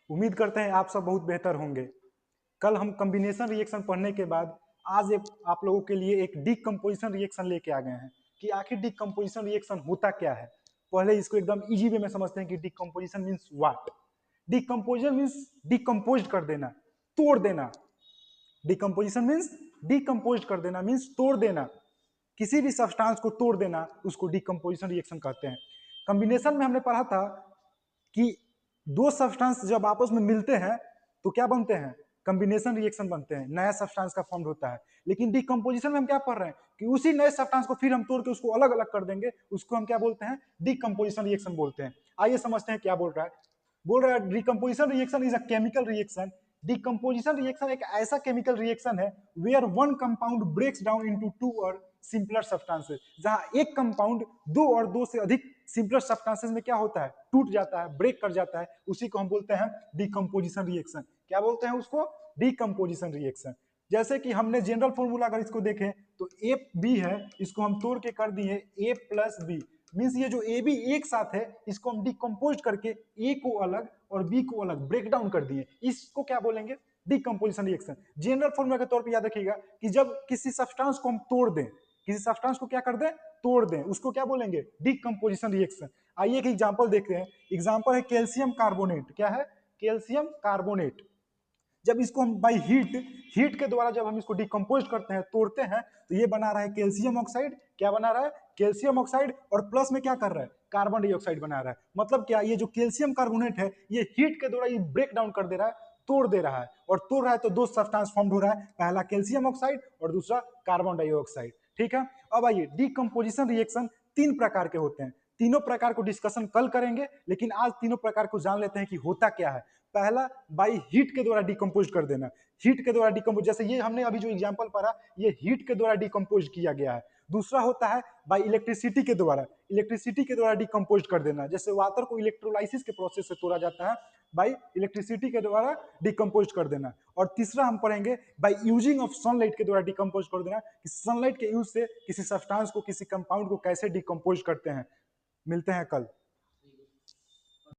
उम्मीद करते हैं आप सब बहुत बेहतर होंगे। कल हम कॉम्बिनेशन रिएक्शन पढ़ने के बाद आज एक आप लोगों के लिए एक डीकम्पोजिशन रिएक्शन लेके आ गए हैं कि आखिर डीकम्पोजिशन रिएक्शन होता क्या है। पहले इसको एकदम इजी वे में समझते हैं कि decomposition means what. Decomposition means decompose कर देना, तोड़ देना। डीकम्पोजिशन मीन्स डीकम्पोज कर देना, मीन्स तोड़ देना। किसी भी सब्सटेंस को तोड़ देना उसको डीकम्पोजिशन रिएक्शन कहते हैं। कॉम्बिनेशन में हमने पढ़ा था कि दो सब्सटेंस जब आपस में मिलते हैं तो क्या बनते हैं, कॉम्बिनेशन रिएक्शन बनते हैं, नया सब्सटेंस का फॉर्म होता है। लेकिन डीकम्पोजिशन में हम क्या पढ़ रहे हैं कि उसी नए सब्सटेंस को फिर हम तोड़ के उसको अलग अलग कर देंगे, उसको हम क्या बोलते हैं, डीकम्पोजिशन रिएक्शन बोलते हैं। आइए समझते हैं क्या बोल रहा है। बोल रहा है decomposition reaction is a chemical reaction. Decomposition reaction एक ऐसा केमिकल रिएक्शन है where one compound breaks down into two और सिंपलर सब्सटेंसेस, जहां एक कंपाउंड दो और दो से अधिक सिंपलर सब्सटेंसेस में क्या होता है, टूट जाता है, ब्रेक कर जाता है, उसी को हम बोलते हैं डीकम्पोजिशन रिएक्शन। क्या बोलते हैं उसको, डीकम्पोजिशन रिएक्शन। जैसे कि हमने जनरल फॉर्मूला अगर इसको देखें तो ए बी है, इसको हम तोड़ के कर दिए ए प्लस बी, मीन्स ये जो ए बी एक साथ है इसको हम डिकम्पोज करके ए को अलग और बी को अलग ब्रेक डाउन कर दिए, इसको क्या बोलेंगे, डीकम्पोजिशन रिएक्शन। जनरल फॉर्मूला के तौर पे याद रखिएगा कि जब किसी सब्सटेंस को हम तोड़ दें, किसी सब्सटेंस को क्या कर दें, तोड़ दें, उसको क्या बोलेंगे, डीकम्पोजिशन रिएक्शन। आइए एक एग्जांपल देखते हैं। एग्जांपल है कैल्शियम कार्बोनेट। क्या है, कैल्शियम कार्बोनेट। जब इसको हम बाई हीट के द्वारा जब हम इसको डिकम्पोज करते हैं, तोड़ते हैं, तो ये बना रहा है कैल्शियम ऑक्साइड। क्या बना रहा है, कैल्शियम ऑक्साइड, और प्लस में क्या कर रहा है, कार्बन डाइऑक्साइड बना रहा है। मतलब क्या, ये जो कैल्शियम कार्बोनेट है ये हीट के द्वारा ये ब्रेक डाउन कर दे रहा है, तोड़ दे रहा है, और तोड़ रहा है तो दो सब्सटेंस फॉर्म हो रहा है, पहला कैल्शियम ऑक्साइड और दूसरा कार्बन डाइऑक्साइड। ठीक है। अब आइए, डीकम्पोजिशन रिएक्शन तीन प्रकार के होते हैं। तीनों प्रकार को डिस्कशन कल करेंगे, लेकिन आज तीनों प्रकार को जान लेते हैं कि होता क्या है। पहला, बाई हीट के द्वारा डिकम्पोज कर देना। हीट के द्वारा डिकम्पोज, जैसे ये हमने अभी जो एग्जांपल पढ़ा ये हीट के द्वारा डिकम्पोज किया गया है। दूसरा होता है बाई इलेक्ट्रिसिटी के द्वारा, इलेक्ट्रिसिटी के द्वारा डिकम्पोज कर देना। जैसे वाटर को इलेक्ट्रोलाइसिस के प्रोसेस से तोड़ा जाता है, बाई इलेक्ट्रिसिटी के द्वारा डिकम्पोज कर देना। और तीसरा हम पढ़ेंगे बाई यूजिंग ऑफ सनलाइट के द्वारा डिकम्पोज कर देना, कि सनलाइट के यूज से किसी सब्सटेंस को, किसी कंपाउंड को कैसे डिकम्पोज करते हैं। मिलते हैं कल।